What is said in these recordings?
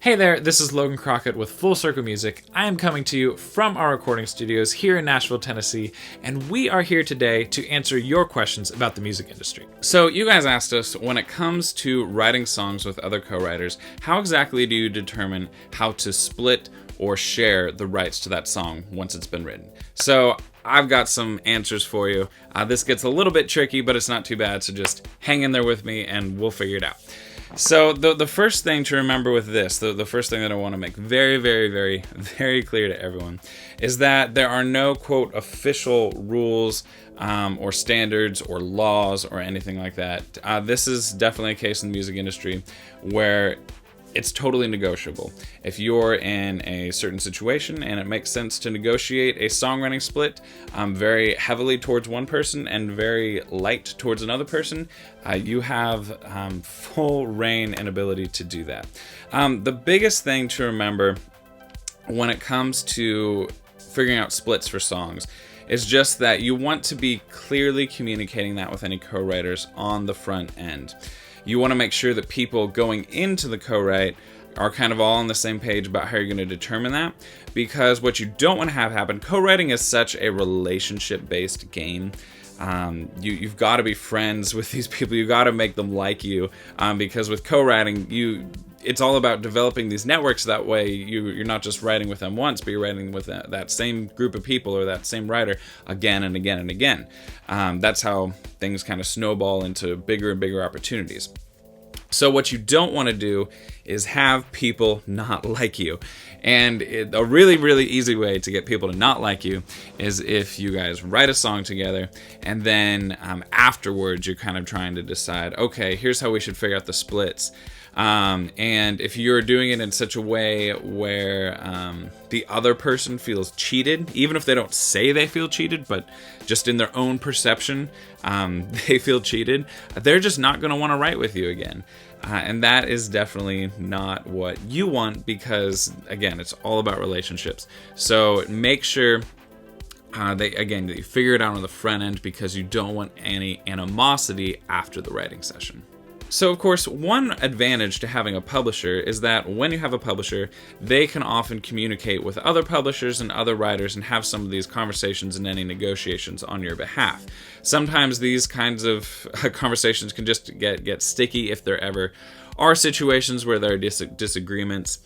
Hey there, this is Logan Crockett with Full Circle Music. I am coming to you from our recording studios here in Nashville, Tennessee, and we are here today to answer your questions about the music industry. So you guys asked us, when it comes to writing songs with other co-writers, how exactly do you determine how to split or share the rights to that song once it's been written? So I've got some answers for you. This gets a little bit tricky, but it's not too bad, so just hang in there with me and we'll figure it out. So the first thing to remember with this, the first thing that I want to make very, very, very, very clear to everyone is that there are no, quote, official rules or standards or laws or anything like that. This is definitely a case in the music industry where it's totally negotiable. If you're in a certain situation and it makes sense to negotiate a songwriting split very heavily towards one person and very light towards another person, you have full reign and ability to do that. The biggest thing to remember when it comes to figuring out splits for songs is just that you want to be clearly communicating that with any co-writers on the front end. You want to make sure that people going into the co-write are kind of all on the same page about how you're going to determine that, because what you don't want to have happen, co-writing is such a relationship-based game. You've got to be friends with these people. You've got to make them like you, because with co-writing, it's all about developing these networks. That way you're not just writing with them once, but you're writing with that same group of people or that same writer again and again and again. That's how things kind of snowball into bigger and bigger opportunities. So what you don't want to do is have people not like you. And a really, really easy way to get people to not like you is if you guys write a song together and then afterwards you're kind of trying to decide, okay, here's how we should figure out the splits. And if you're doing it in such a way where the other person feels cheated, even if they don't say they feel cheated, but just in their own perception, they feel cheated, they're just not going to want to write with you again. And that is definitely not what you want, because, again, it's all about relationships. So make sure that you figure it out on the front end, because you don't want any animosity after the writing session. So, of course, one advantage to having a publisher is that when you have a publisher, they can often communicate with other publishers and other writers and have some of these conversations and any negotiations on your behalf. Sometimes these kinds of conversations can just get sticky if there ever are situations where there are disagreements.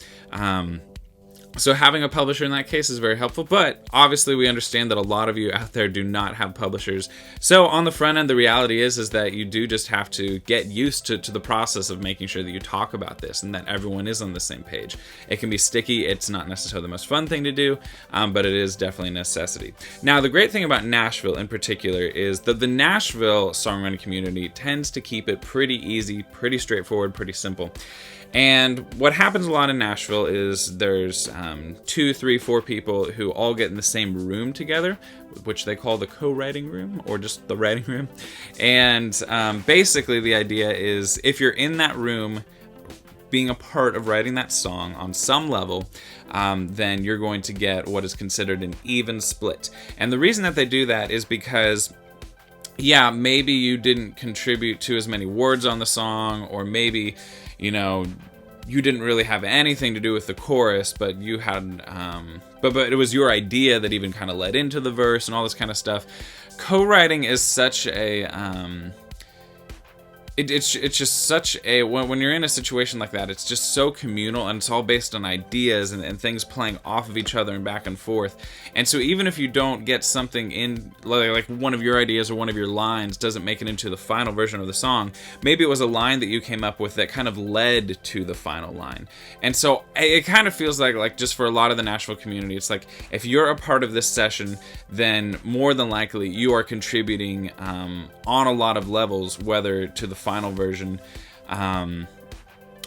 So having a publisher in that case is very helpful, but obviously we understand that a lot of you out there do not have publishers. So on the front end, the reality is that you do just have to get used to the process of making sure that you talk about this and that everyone is on the same page. It can be sticky. It's not necessarily the most fun thing to do, but it is definitely a necessity. Now, the great thing about Nashville in particular is that the Nashville songwriting community tends to keep it pretty easy, pretty straightforward, pretty simple. And what happens a lot in Nashville is there's 2, 3, 4 people who all get in the same room together, which they call the co-writing room or just the writing room. And basically the idea is if you're in that room being a part of writing that song on some level, then you're going to get what is considered an even split. And the reason that they do that is because, yeah, maybe you didn't contribute to as many words on the song, or maybe, you didn't really have anything to do with the chorus, but you had, but it was your idea that even kind of led into the verse and all this kind of stuff. Co-writing is such a, it's just such a, when you're in a situation like that, it's just so communal, and it's all based on ideas and things playing off of each other and back and forth. And so even if you don't get something in, like one of your ideas or one of your lines doesn't make it into the final version of the song, maybe it was a line that you came up with that kind of led to the final line. And so it kind of feels like just for a lot of the Nashville community, it's like if you're a part of this session, then more than likely you are contributing on a lot of levels, whether to the final version,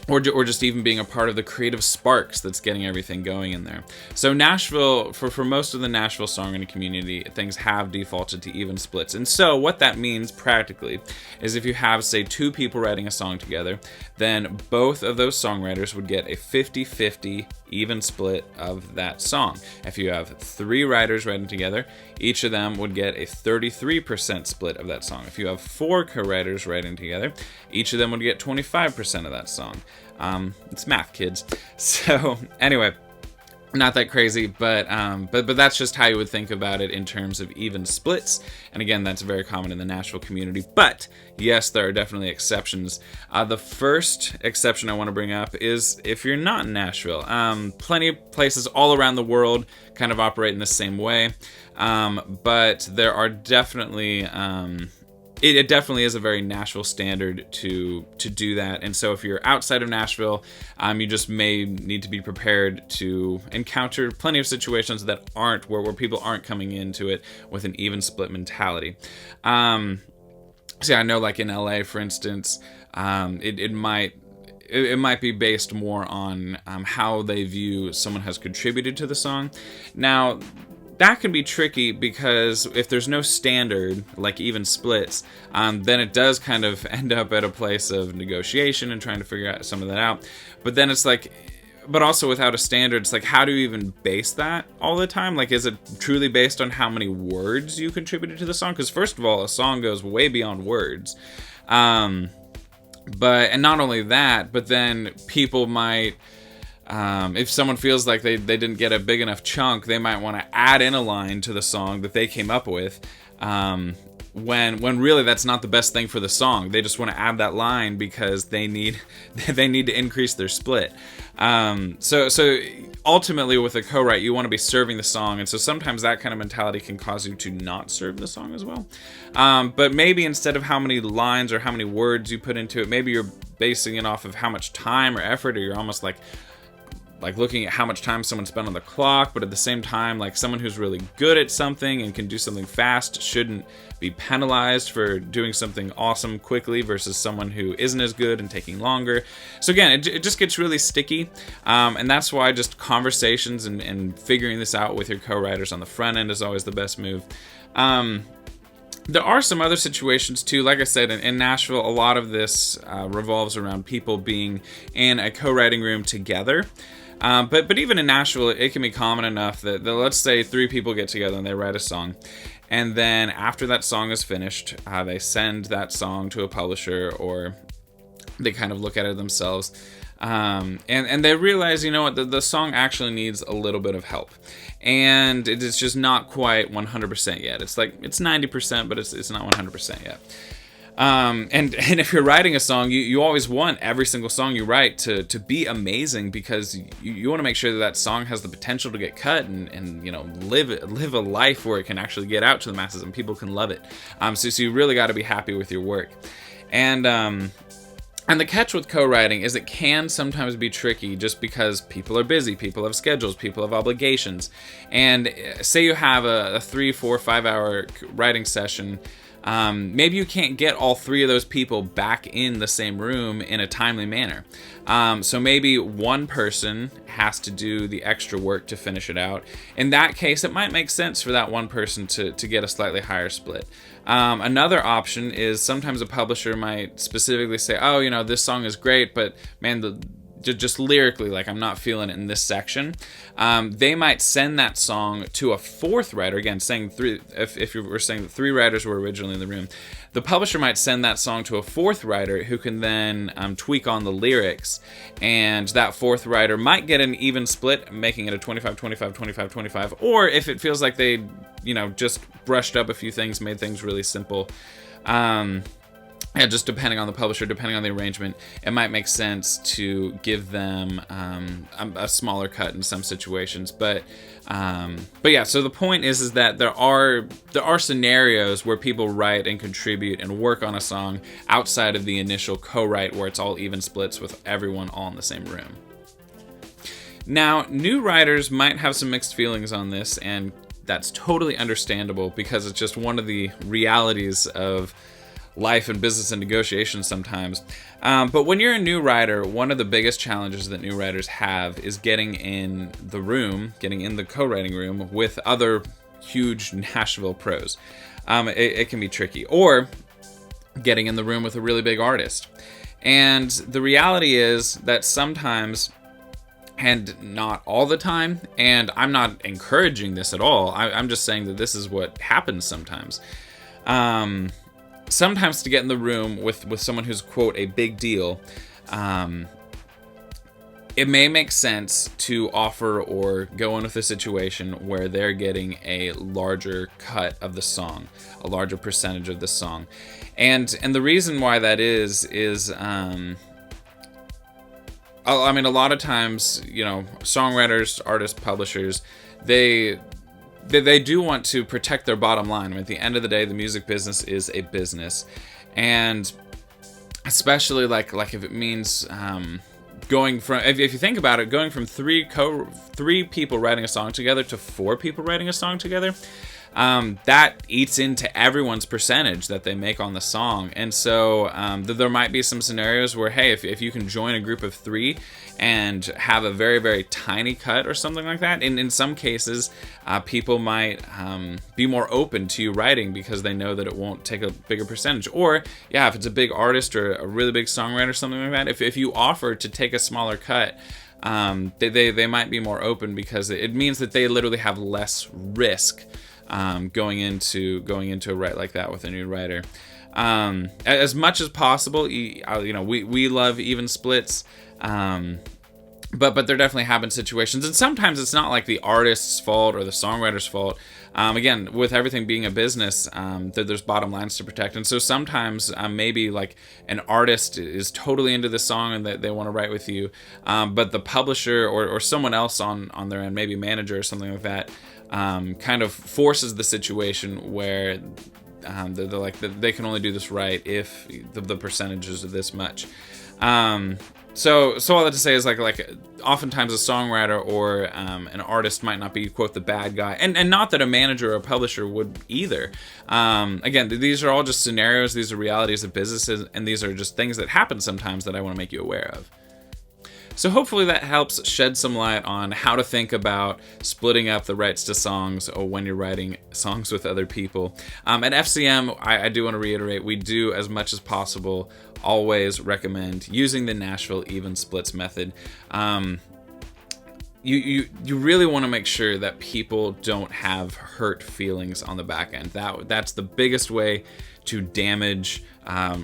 or just even being a part of the creative sparks that's getting everything going in there. So Nashville, for most of the Nashville songwriting community, things have defaulted to even splits. And so what that means practically is if you have, say, 2 people writing a song together, then both of those songwriters would get a 50-50 even split of that song. If you have 3 writers writing together, each of them would get a 33% split of that song. If you have 4 co-writers writing together, each of them would get 25% of that song. It's math, kids. So anyway, not that crazy, but that's just how you would think about it in terms of even splits. And again, that's very common in the Nashville community. But yes, there are definitely exceptions. The first exception I want to bring up is if you're not in Nashville. Plenty of places all around the world kind of operate in the same way, but there are definitely it definitely is a very Nashville standard to do that. And so if you're outside of Nashville, you just may need to be prepared to encounter plenty of situations that aren't where people aren't coming into it with an even split mentality. So I know, like in LA, for instance, it might be based more on how they view someone has contributed to the song. Now, that can be tricky because if there's no standard, like even splits, then it does kind of end up at a place of negotiation and trying to figure out some of that out. But then it's like, but also without a standard, it's like, how do you even base that all the time? Like, is it truly based on how many words you contributed to the song? Because first of all, a song goes way beyond words. And not only that, but then people might, if someone feels like they didn't get a big enough chunk, they might want to add in a line to the song that they came up with, when really that's not the best thing for the song. They just want to add that line because they need to increase their split. So ultimately with a co-write, you want to be serving the song, and so sometimes that kind of mentality can cause you to not serve the song as well. But maybe instead of how many lines or how many words you put into it, maybe you're basing it off of how much time or effort, or you're almost like looking at how much time someone spent on the clock. But at the same time, like, someone who's really good at something and can do something fast shouldn't be penalized for doing something awesome quickly versus someone who isn't as good and taking longer. So again, it just gets really sticky, and that's why just conversations and figuring this out with your co-writers on the front end is always the best move. There are some other situations too. Like I said, in Nashville, a lot of this revolves around people being in a co-writing room together. But even in Nashville, it can be common enough that let's say 3 people get together and they write a song. And then after that song is finished, they send that song to a publisher, or they kind of look at it themselves. And they realize, you know what, the song actually needs a little bit of help. And it's just not quite 100% yet. It's like, it's 90%, but it's not 100% yet. And if you're writing a song, you always want every single song you write to be amazing, because you want to make sure that song has the potential to get cut and you know, live a life where it can actually get out to the masses and people can love it. So you really got to be happy with your work. And the catch with co-writing is it can sometimes be tricky just because people are busy, people have schedules, people have obligations. And say you have a 3, 4, 5 hour writing session, maybe you can't get all 3 of those people back in the same room in a timely manner. So maybe one person has to do the extra work to finish it out. In that case, it might make sense for that one person to get a slightly higher split. Another option is sometimes a publisher might specifically say, oh, you know, this song is great, but man, just lyrically, like, I'm not feeling it in this section. They might send that song to a 4th writer. Again, saying 3, if you were saying that 3 writers were originally in the room, the publisher might send that song to a 4th writer who can then tweak on the lyrics, and that 4th writer might get an even split, making it a 25, 25, 25, 25. Or if it feels like they, you know, just brushed up a few things, made things really simple, yeah, just depending on the publisher, depending on the arrangement, it might make sense to give them a smaller cut in some situations. But yeah, so the point is that there are scenarios where people write and contribute and work on a song outside of the initial co-write, where it's all even splits with everyone all in the same room. Now, new writers might have some mixed feelings on this, and that's totally understandable because it's just one of the realities of life and business and negotiation sometimes. But when you're a new writer, one of the biggest challenges that new writers have is getting in the co-writing room with other huge Nashville pros. It can be tricky. Or getting in the room with a really big artist. And the reality is that sometimes, and not all the time, and I'm not encouraging this at all, I'm just saying that this is what happens sometimes. Sometimes to get in the room with someone who's, quote, a big deal, it may make sense to offer or go in with a situation where they're getting a larger cut of the song, a larger percentage of the song. And the reason why that is I mean, a lot of times, you know, songwriters, artists, publishers, they do want to protect their bottom line. I mean, at the end of the day, the music business is a business. And especially like if it means going from, if you think about it, going from three people writing a song together to 4 people writing a song together, that eats into everyone's percentage that they make on the song. And so there might be some scenarios where, hey, if you can join a group of 3 and have a very, very tiny cut or something like that, in some cases, people might be more open to you writing because they know that it won't take a bigger percentage. Or, yeah, if it's a big artist or a really big songwriter or something like that, if you offer to take a smaller cut, they might be more open because it means that they literally have less risk going into a write like that with a new writer. As much as possible, you know, we love even splits, but there definitely have been situations, and sometimes it's not like the artist's fault or the songwriter's fault. Again, with everything being a business, there's bottom lines to protect, and so sometimes maybe like an artist is totally into the song and they want to write with you, but the publisher or someone else on their end, maybe manager or something like that, kind of forces the situation where they're like, they can only do this right if the percentages are this much. So all that to say is like oftentimes a songwriter or an artist might not be, quote, the bad guy, and not that a manager or a publisher would either. Again, these are all just scenarios, these are realities of businesses, and these are just things that happen sometimes that I want to make you aware of. So hopefully that helps shed some light on how to think about splitting up the rights to songs or when you're writing songs with other people. At FCM, I do want to reiterate, we do, as much as possible, always recommend using the Nashville even splits method. You really want to make sure that people don't have hurt feelings on the back end. That's the biggest way to damage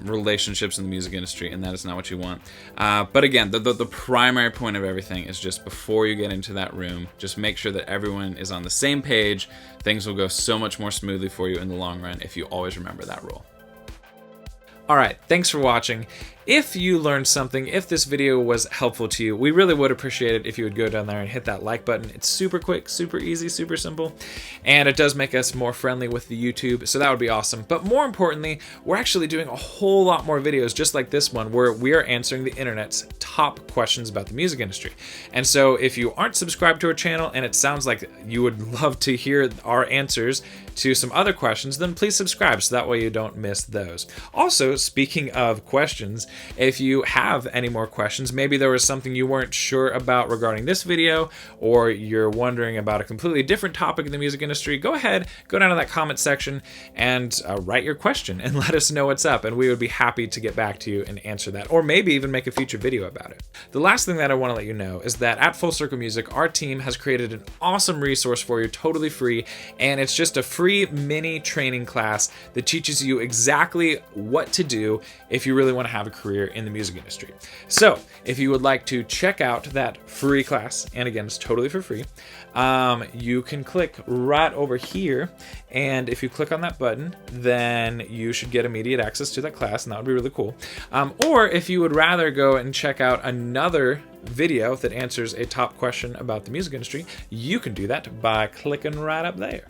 relationships in the music industry, and that is not what you want. But again, the primary point of everything is just before you get into that room, just make sure that everyone is on the same page. Things will go so much more smoothly for you in the long run if you always remember that rule. All right, thanks for watching. If you learned something, if this video was helpful to you, we really would appreciate it if you would go down there and hit that like button. It's super quick, super easy, super simple, and it does make us more friendly with the YouTube, so that would be awesome. But more importantly, we're actually doing a whole lot more videos just like this one where we are answering the internet's top questions about the music industry. And so if you aren't subscribed to our channel and it sounds like you would love to hear our answers to some other questions, then please subscribe so that way you don't miss those. Also, speaking of questions, if you have any more questions, maybe there was something you weren't sure about regarding this video, or you're wondering about a completely different topic in the music industry, go ahead, go down to that comment section and write your question and let us know what's up, and we would be happy to get back to you and answer that, or maybe even make a future video about it. The last thing that I want to let you know is that at Full Circle Music, our team has created an awesome resource for you, totally free, and it's just a free mini training class that teaches you exactly what to do if you really want to have a career in the music industry. So if you would like to check out that free class, and again, it's totally for free, you can click right over here, and if you click on that button, then you should get immediate access to that class, and that would be really cool. Or if you would rather go and check out another video that answers a top question about the music industry, you can do that by clicking right up there.